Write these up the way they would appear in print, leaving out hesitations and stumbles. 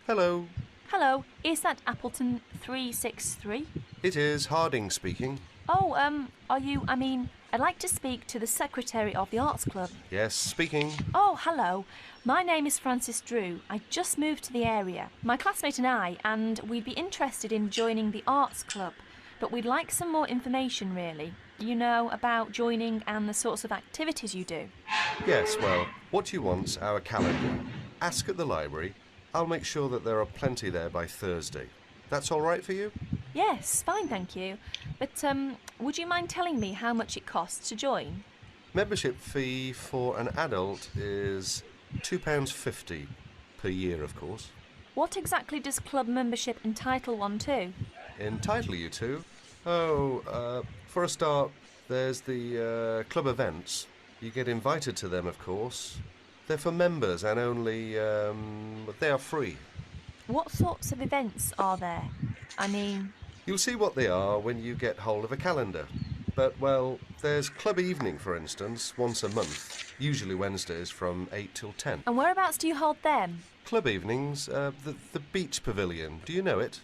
Hello. Hello, is that Appleton 363? It is Harding speaking. Oh, I'd like to speak to the secretary of the Arts Club. Yes, speaking. Oh, hello. My name is Frances Drew. I just moved to the area. My classmate and we'd be interested in joining the Arts Club, but we'd like some more information, really. You know, about joining and the sorts of activities you do. Yes, well, what you want's our calendar. Ask at the library. I'll make sure that there are plenty there by Thursday. That's all right for you? Yes, fine, thank you. But, would you mind telling me how much it costs to join? Membership fee for an adult is £2.50 per year, of course. What exactly does club membership entitle one to? Entitle you to? For a start, there's the club events. You get invited to them, of course. They're for members and only, they are free. What sorts of events are there? You'll see what they are when you get hold of a calendar. But, well, there's club evening, for instance, once a month, usually Wednesdays from 8 till 10. And whereabouts do you hold them? Club evenings, the beach pavilion. Do you know it?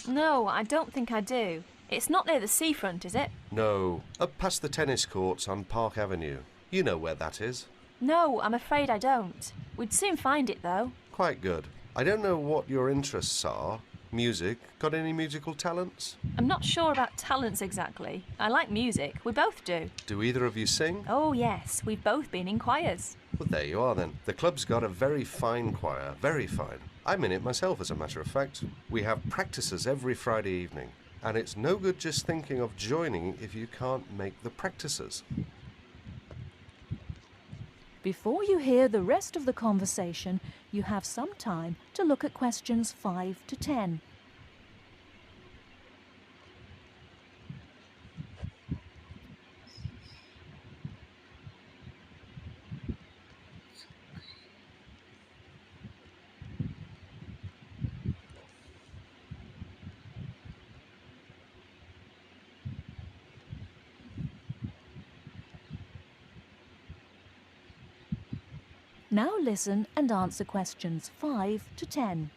No, I don't think I do. It's not near the seafront, is it? No, up past the tennis courts on Park Avenue. You know where that is. No, I'm afraid I don't. We'd soon find it, though. Quite good. I don't know what your interests are. Music? Got any musical talents? I'm not sure about talents exactly. I like music. We both do. Do either of you sing? Oh, yes. We've both been in choirs. Well, there you are then. The club's got a very fine choir. Very fine. I'm in it myself, as a matter of fact. We have practices every Friday evening. And it's no good just thinking of joining if you can't make the practices. Before you hear the rest of the conversation, you have some time to look at questions 5 to 10. Now listen and answer questions 5 to 10.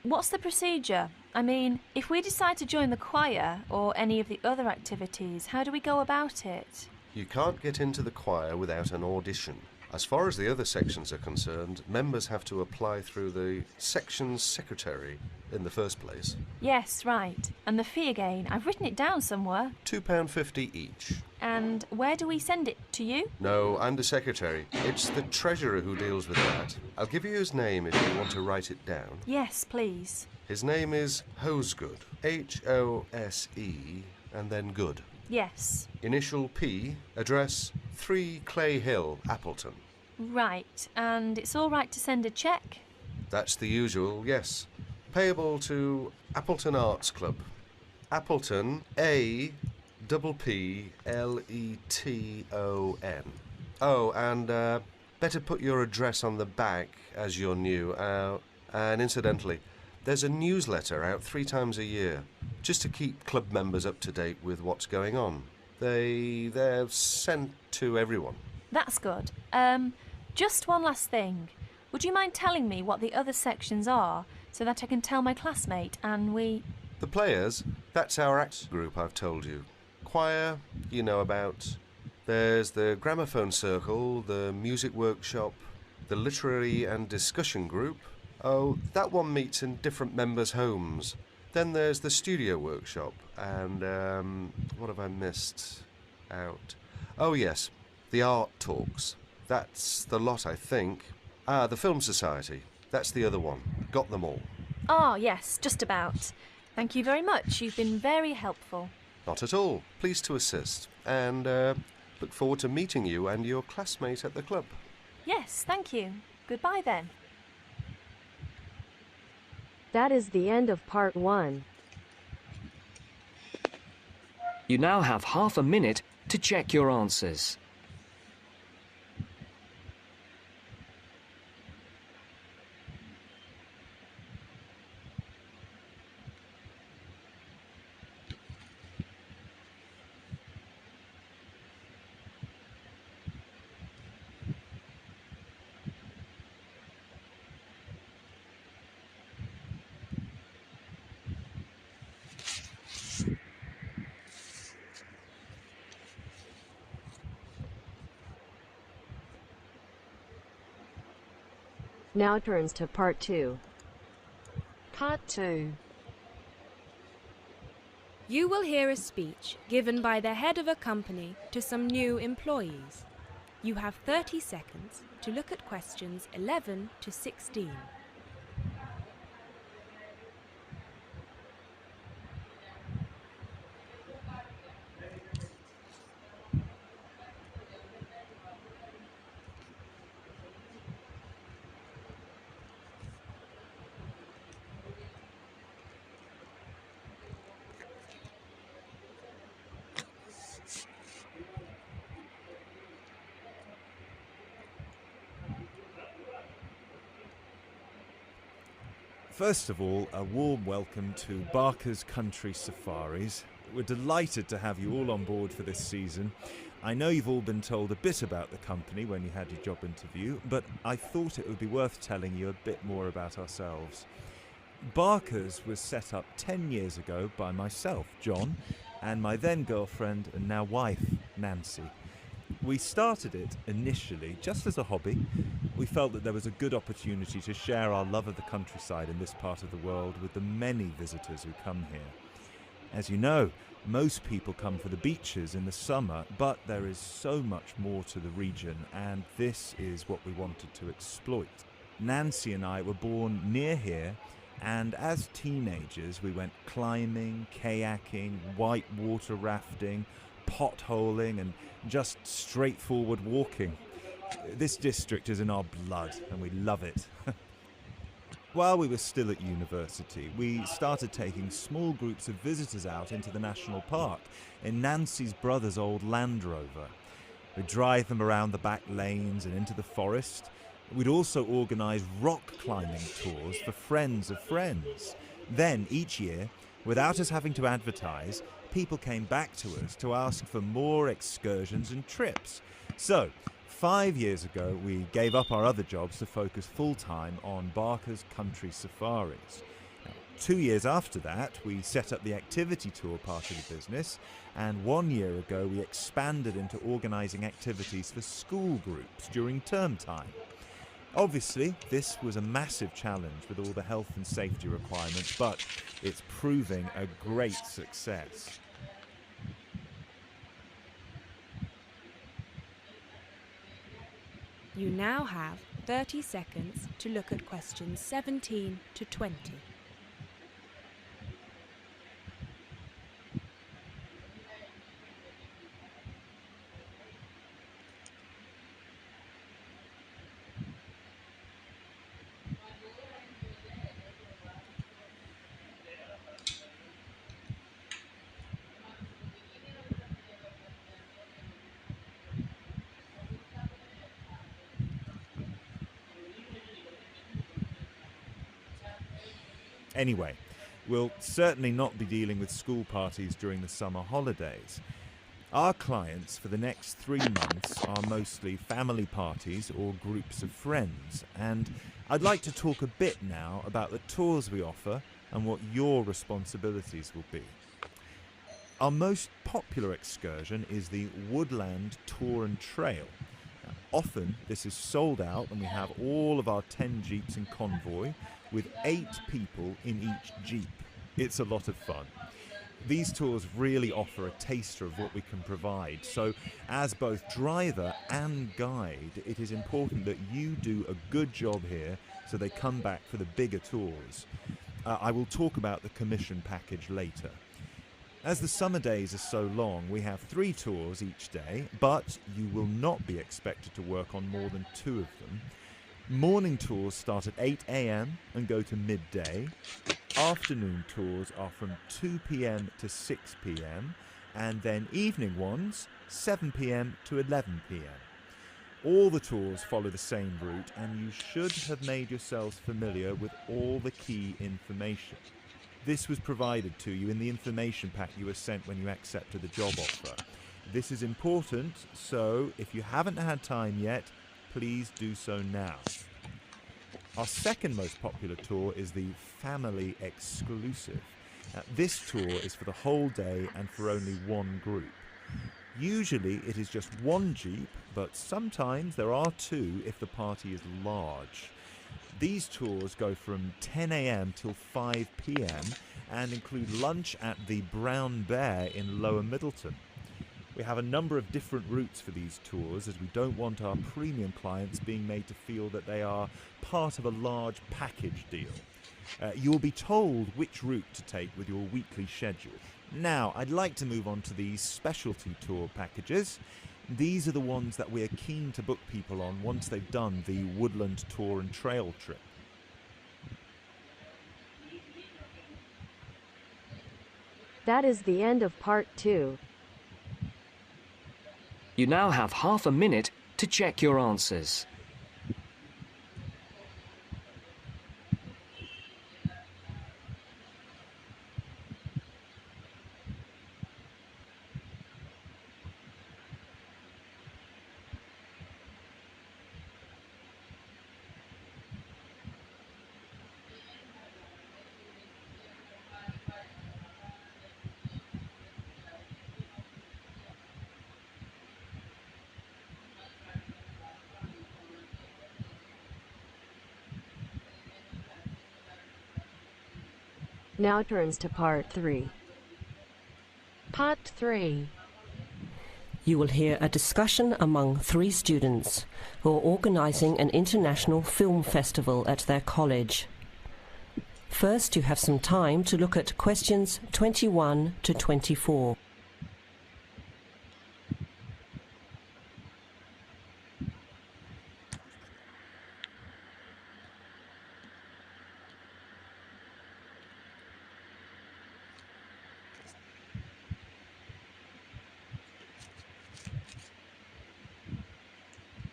What's the procedure? If we decide to join the choir or any of the other activities, how do we go about it? You can't get into the choir without an audition. As far as the other sections are concerned, members have to apply through the section secretary in the first place. Yes, right. And the fee again, I've written it down somewhere. £2.50 each. And where do we send it? To you? No, I'm the secretary. It's the treasurer who deals with that. I'll give you his name if you want to write it down. Yes, please. His name is Hosegood. H-O-S-E and then Good. Yes. Initial P, address 3 Clay Hill, Appleton. Right, and it's all right to send a cheque? That's the usual, yes. Payable to Appleton Arts Club. Appleton, A-P-P-L-E-T-O-N. Oh, and better put your address on the back as you're new. And incidentally, there's a newsletter out 3 times a year, just to keep club members up to date with what's going on. They're sent to everyone. That's good. Just one last thing. Would you mind telling me what the other sections are, so that I can tell my classmate and we... The players, that's our act group I've told you. Choir, you know about. There's the gramophone circle, the music workshop, the literary and discussion group. Oh, that one meets in different members' homes. Then there's the studio workshop, and, what have I missed out? Oh, yes, the art talks. That's the lot, I think. The film society. That's the other one. Got them all. Ah, yes, just about. Thank you very much. You've been very helpful. Not at all. Pleased to assist. And, look forward to meeting you and your classmate at the club. Yes, thank you. Goodbye then. That is the end of part 1. You now have half a minute to check your answers. Now turns to Part 2. Part 2. You will hear a speech given by the head of a company to some new employees. You have 30 seconds to look at questions 11 to 16. First of all, a warm welcome to Barker's Country Safaris. We're delighted to have you all on board for this season. I know you've all been told a bit about the company when you had your job interview, but I thought it would be worth telling you a bit more about ourselves. Barker's was set up 10 years ago by myself, John, and my then girlfriend and now wife, Nancy. We started it initially just as a hobby. We felt that there was a good opportunity to share our love of the countryside in this part of the world with the many visitors who come here. As you know, most people come for the beaches in the summer, but there is so much more to the region, and this is what we wanted to exploit. Nancy and I were born near here, and as teenagers we went climbing, kayaking, whitewater rafting, potholing and just straightforward walking. This district is in our blood and we love it. While we were still at university, we started taking small groups of visitors out into the national park in Nancy's brother's old Land Rover. We'd drive them around the back lanes and into the forest. We'd also organise rock climbing tours for friends of friends. Then, each year, without us having to advertise, people came back to us to ask for more excursions and trips. So, 5 years ago, we gave up our other jobs to focus full-time on Barker's Country Safaris. Now, 2 years after that, we set up the activity tour part of the business, and 1 year ago we expanded into organising activities for school groups during term time. Obviously, this was a massive challenge with all the health and safety requirements, but it's proving a great success. You now have 30 seconds to look at questions 17 to 20. Anyway, we'll certainly not be dealing with school parties during the summer holidays. Our clients for the next 3 months are mostly family parties or groups of friends, and I'd like to talk a bit now about the tours we offer and what your responsibilities will be. Our most popular excursion is the Woodland Tour and Trail. Now, often this is sold out and we have all of our 10 jeeps in convoy with 8 people in each jeep. It's a lot of fun. These tours really offer a taster of what we can provide, so as both driver and guide, it is important that you do a good job here so they come back for the bigger tours. I will talk about the commission package later. As the summer days are so long, we have 3 tours each day, but you will not be expected to work on more than 2 of them. Morning tours start at 8 a.m. and go to midday. Afternoon tours are from 2 p.m. to 6 p.m. and then evening ones 7 p.m. to 11 p.m. All the tours follow the same route and you should have made yourselves familiar with all the key information. This was provided to you in the information pack you were sent when you accepted the job offer. This is important, so if you haven't had time yet, please do so now. Our second most popular tour is the Family Exclusive. This tour is for the whole day and for only 1 group. Usually it is just 1 jeep, but sometimes there are 2 if the party is large. These tours go from 10 a.m. till 5 p.m. and include lunch at the Brown Bear in Lower Middleton. We have a number of different routes for these tours, as we don't want our premium clients being made to feel that they are part of a large package deal. You will be told which route to take with your weekly schedule. Now, I'd like to move on to the specialty tour packages. These are the ones that we are keen to book people on once they've done the woodland tour and trail trip. That is the end of part 2. You now have half a minute to check your answers. Now turns to part 3. Part 3. You will hear a discussion among 3 students who are organising an international film festival at their college. First, you have some time to look at questions 21 to 24.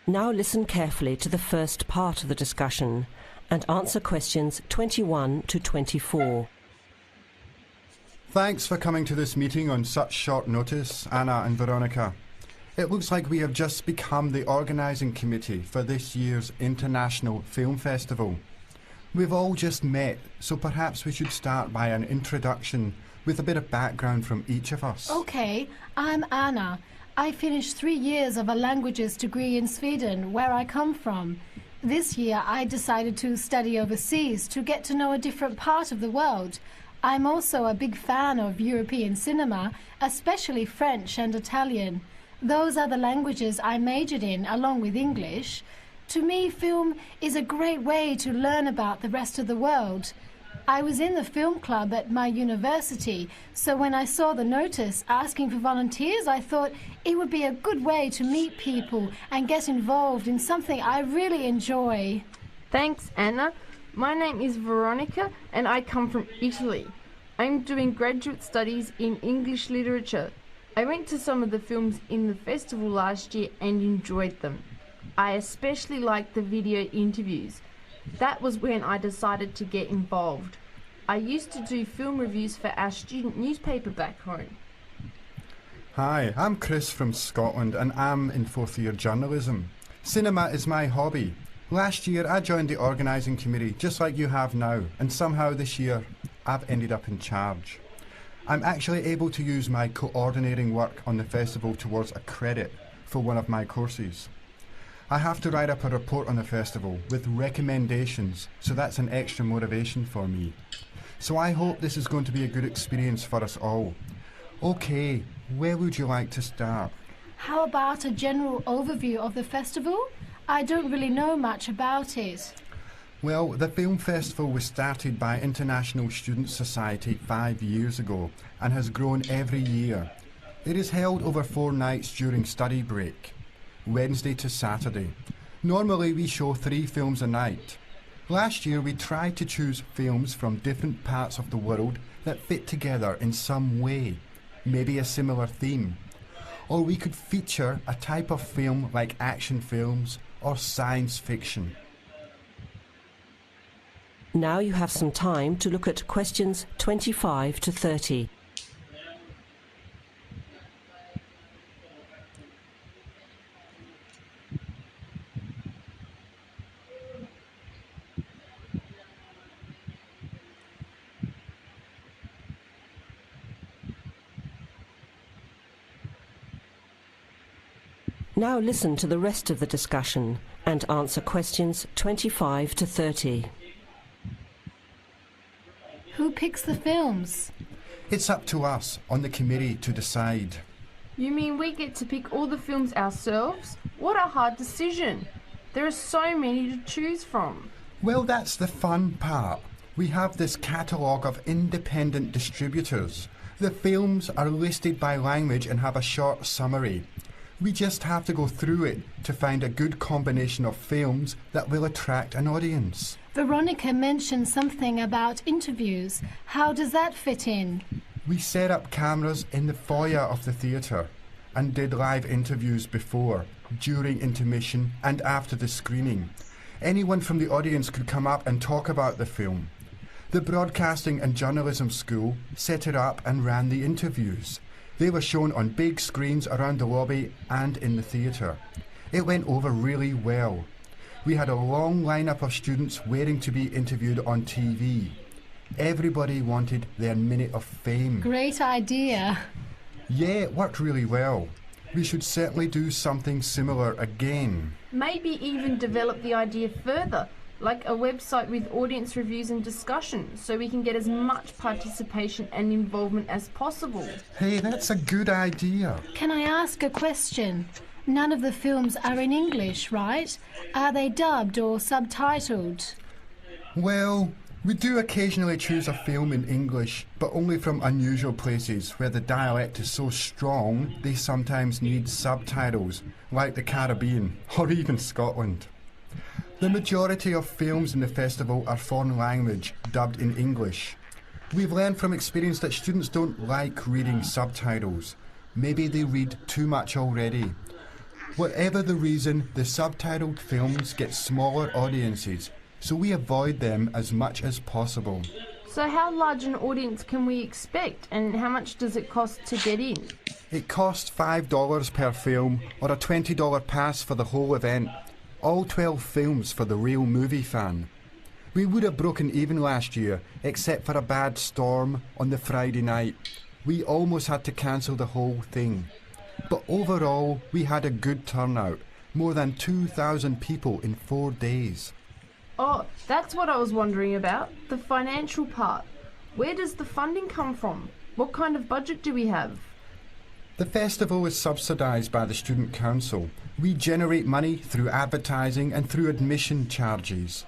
Now listen carefully to the first part of the discussion and answer questions 21 to 24. Thanks for coming to this meeting on such short notice, Anna and Veronica. It looks like we have just become the organising committee for this year's International Film Festival. We've all just met, so perhaps we should start by an introduction with a bit of background from each of us. Okay, I'm Anna. I finished 3 years of a languages degree in Sweden, where I come from. This year I decided to study overseas to get to know a different part of the world. I'm also a big fan of European cinema, especially French and Italian. Those are the languages I majored in, along with English. To me, film is a great way to learn about the rest of the world. I was in the film club at my university, so when I saw the notice asking for volunteers, I thought it would be a good way to meet people and get involved in something I really enjoy. Thanks, Anna. My name is Veronica and I come from Italy. I'm doing graduate studies in English literature. I went to some of the films in the festival last year and enjoyed them. I especially liked the video interviews. That was when I decided to get involved. I used to do film reviews for our student newspaper back home. Hi, I'm Chris from Scotland and I'm in 4th year journalism. Cinema is my hobby. Last year I joined the organising committee just like you have now, and somehow this year I've ended up in charge. I'm actually able to use my coordinating work on the festival towards a credit for one of my courses. I have to write up a report on the festival with recommendations, so that's an extra motivation for me. So I hope this is going to be a good experience for us all. Okay, where would you like to start? How about a general overview of the festival? I don't really know much about it. Well, the film festival was started by International Student Society 5 years ago and has grown every year. It is held over 4 nights during study break, Wednesday to Saturday. Normally we show 3 films a night. Last year we tried to choose films from different parts of the world that fit together in some way, maybe a similar theme. Or we could feature a type of film like action films or science fiction. Now you have some time to look at questions 25 to 30. Now listen to the rest of the discussion and answer questions 25 to 30. Who picks the films? It's up to us on the committee to decide. You mean we get to pick all the films ourselves? What a hard decision. There are so many to choose from. Well, that's the fun part. We have this catalogue of independent distributors. The films are listed by language and have a short summary. We just have to go through it to find a good combination of films that will attract an audience. Veronica mentioned something about interviews. How does that fit in? We set up cameras in the foyer of the theatre and did live interviews before, during intermission and after the screening. Anyone from the audience could come up and talk about the film. The Broadcasting and Journalism School set it up and ran the interviews. They were shown on big screens around the lobby and in the theatre. It went over really well. We had a long lineup of students waiting to be interviewed on TV. Everybody wanted their minute of fame. Great idea. Yeah, it worked really well. We should certainly do something similar again. Maybe even develop the idea further, like a website with audience reviews and discussion, so we can get as much participation and involvement as possible. Hey, that's a good idea. Can I ask a question? None of the films are in English, right? Are they dubbed or subtitled? Well, we do occasionally choose a film in English, but only from unusual places where the dialect is so strong they sometimes need subtitles, like the Caribbean or even Scotland. The majority of films in the festival are foreign language, dubbed in English. We've learned from experience that students don't like reading subtitles. Maybe they read too much already. Whatever the reason, the subtitled films get smaller audiences, so we avoid them as much as possible. So how large an audience can we expect, and how much does it cost to get in? It costs $5 per film, or a $20 pass for the whole event. All 12 films for the real movie fan. We would have broken even last year, except for a bad storm on the Friday night. We almost had to cancel the whole thing. But overall, we had a good turnout. More than 2,000 people in 4 days. Oh, that's what I was wondering about, the financial part. Where does the funding come from? What kind of budget do we have? The festival is subsidised by the Student Council. We generate money through advertising and through admission charges.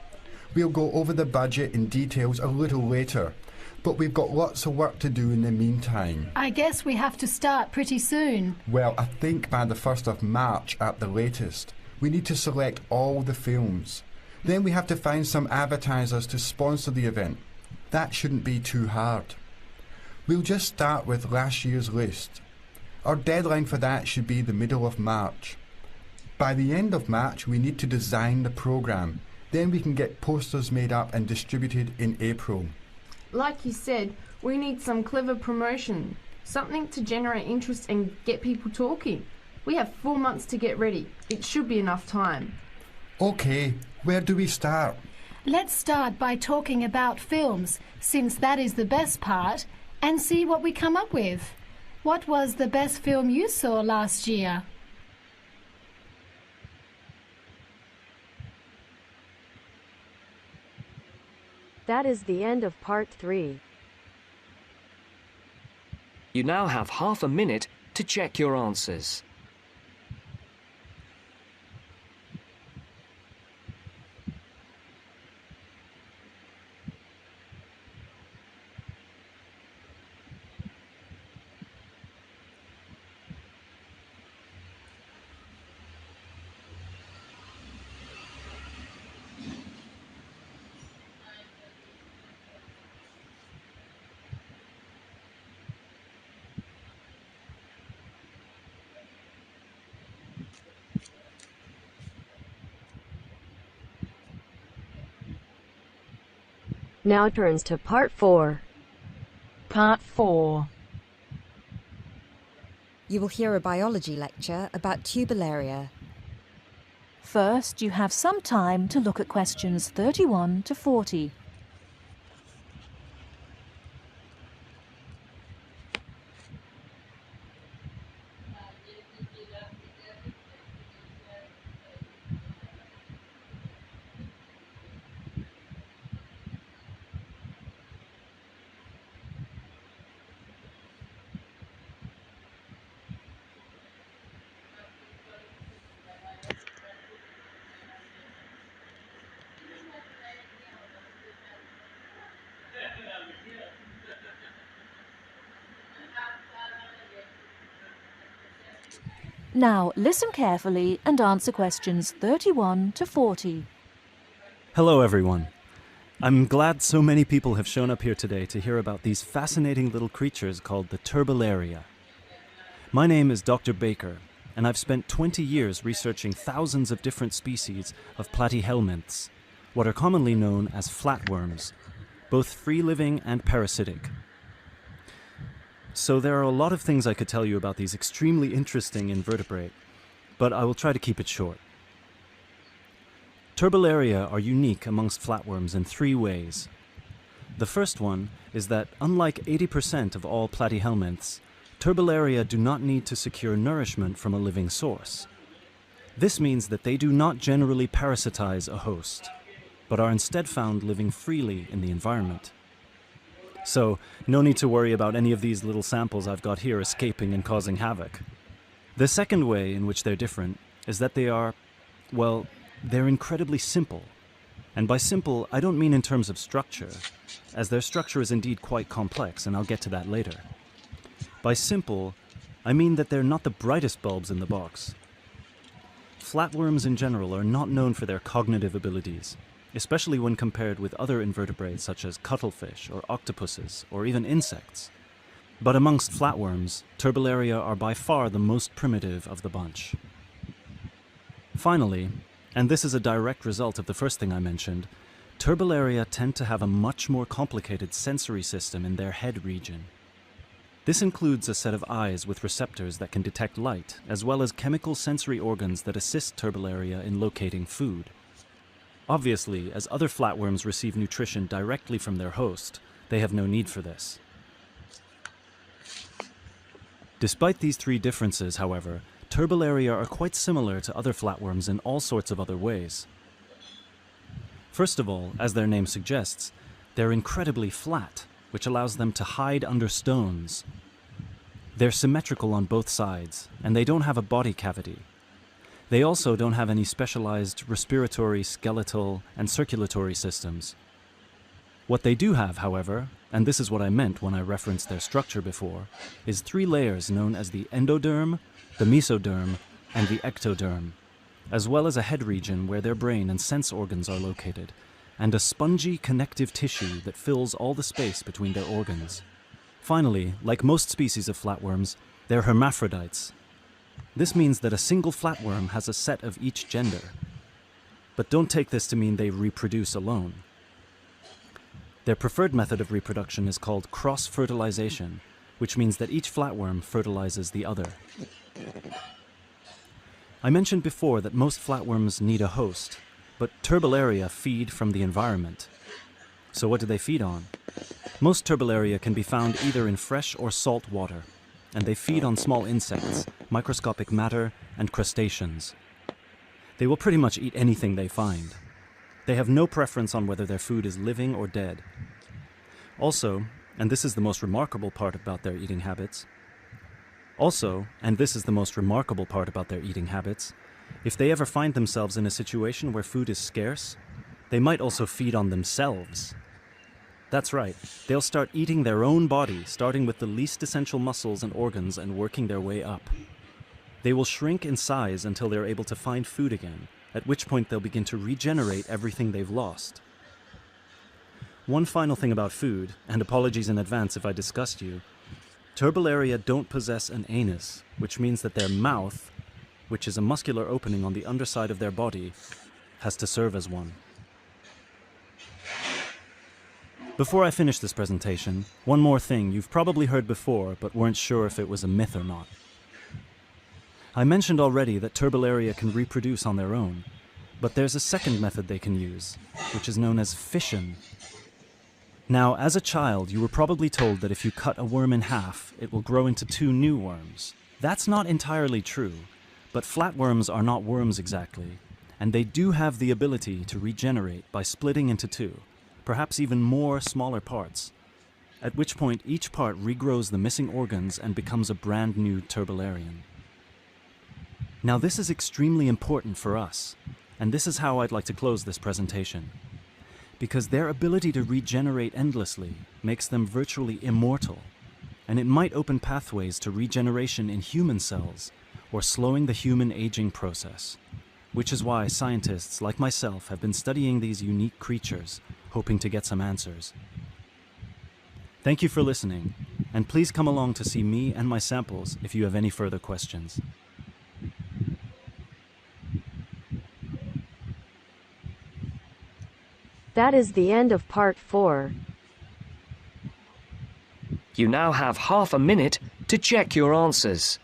We'll go over the budget in details a little later, but we've got lots of work to do in the meantime. I guess we have to start pretty soon. Well, I think by the 1st of March at the latest. We need to select all the films. Then we have to find some advertisers to sponsor the event. That shouldn't be too hard. We'll just start with last year's list. Our deadline for that should be the middle of March. By the end of March, we need to design the programme. Then we can get posters made up and distributed in April. Like you said, we need some clever promotion, something to generate interest and get people talking. We have 4 months to get ready. It should be enough time. Okay, where do we start? Let's start by talking about films, since that is the best part, and see what we come up with. What was the best film you saw last year? That is the end of part 3. You now have half a minute to check your answers. Now turns to part 4. Part 4. You will hear a biology lecture about tubellaria. First, you have some time to look at questions 31 to 40. Now listen carefully and answer questions 31 to 40. Hello, everyone. I'm glad so many people have shown up here today to hear about these fascinating little creatures called the turbellaria. My name is Dr. Baker, and I've spent 20 years researching thousands of different species of platyhelminths, what are commonly known as flatworms, both free-living and parasitic. So there are a lot of things I could tell you about these extremely interesting invertebrate, but I will try to keep it short. Turbellaria are unique amongst flatworms in 3 ways. The first one is that, unlike 80% of all platyhelminths, turbellaria do not need to secure nourishment from a living source. This means that they do not generally parasitize a host, but are instead found living freely in the environment. So, no need to worry about any of these little samples I've got here escaping and causing havoc. The second way in which they're different is that they are, well, they're incredibly simple. And by simple, I don't mean in terms of structure, as their structure is indeed quite complex, and I'll get to that later. By simple, I mean that they're not the brightest bulbs in the box. Flatworms in general are not known for their cognitive abilities, especially when compared with other invertebrates such as cuttlefish or octopuses or even insects. But amongst flatworms, turbellaria are by far the most primitive of the bunch. Finally, and this is a direct result of the first thing I mentioned, turbellaria tend to have a much more complicated sensory system in their head region. This includes a set of eyes with receptors that can detect light, as well as chemical sensory organs that assist turbellaria in locating food. Obviously, as other flatworms receive nutrition directly from their host, they have no need for this. Despite these 3 differences, however, turbellaria are quite similar to other flatworms in all sorts of other ways. First of all, as their name suggests, they're incredibly flat, which allows them to hide under stones. They're symmetrical on both sides, and they don't have a body cavity. They also don't have any specialized respiratory, skeletal, and circulatory systems. What they do have, however, and this is what I meant when I referenced their structure before, is 3 layers known as the endoderm, the mesoderm, and the ectoderm, as well as a head region where their brain and sense organs are located, and a spongy connective tissue that fills all the space between their organs. Finally, like most species of flatworms, they're hermaphrodites. This means that a single flatworm has a set of each gender. But don't take this to mean they reproduce alone. Their preferred method of reproduction is called cross-fertilization, which means that each flatworm fertilizes the other. I mentioned before that most flatworms need a host, but turbellaria feed from the environment. So what do they feed on? Most turbellaria can be found either in fresh or salt water, and they feed on small insects, microscopic matter, and crustaceans. They will pretty much eat anything they find. They have no preference on whether their food is living or dead. Also, and this is the most remarkable part about their eating habits, if they ever find themselves in a situation where food is scarce, they might also feed on themselves. That's right, they'll start eating their own body, starting with the least essential muscles and organs and working their way up. They will shrink in size until they're able to find food again, at which point they'll begin to regenerate everything they've lost. One final thing about food, and apologies in advance if I disgust you, turbellaria don't possess an anus, which means that their mouth, which is a muscular opening on the underside of their body, has to serve as one. Before I finish this presentation, one more thing you've probably heard before but weren't sure if it was a myth or not. I mentioned already that turbellaria can reproduce on their own, but there's a second method they can use, which is known as fission. Now, as a child, you were probably told that if you cut a worm in half, it will grow into 2 new worms. That's not entirely true, but flatworms are not worms exactly, and they do have the ability to regenerate by splitting into 2, perhaps even more smaller parts, at which point each part regrows the missing organs and becomes a brand new turbellarian. Now this is extremely important for us, and this is how I'd like to close this presentation. Because their ability to regenerate endlessly makes them virtually immortal, and it might open pathways to regeneration in human cells, or slowing the human aging process, which is why scientists like myself have been studying these unique creatures, hoping to get some answers. Thank you for listening, and please come along to see me and my samples if you have any further questions. That is the end of part 4. You now have half a minute to check your answers.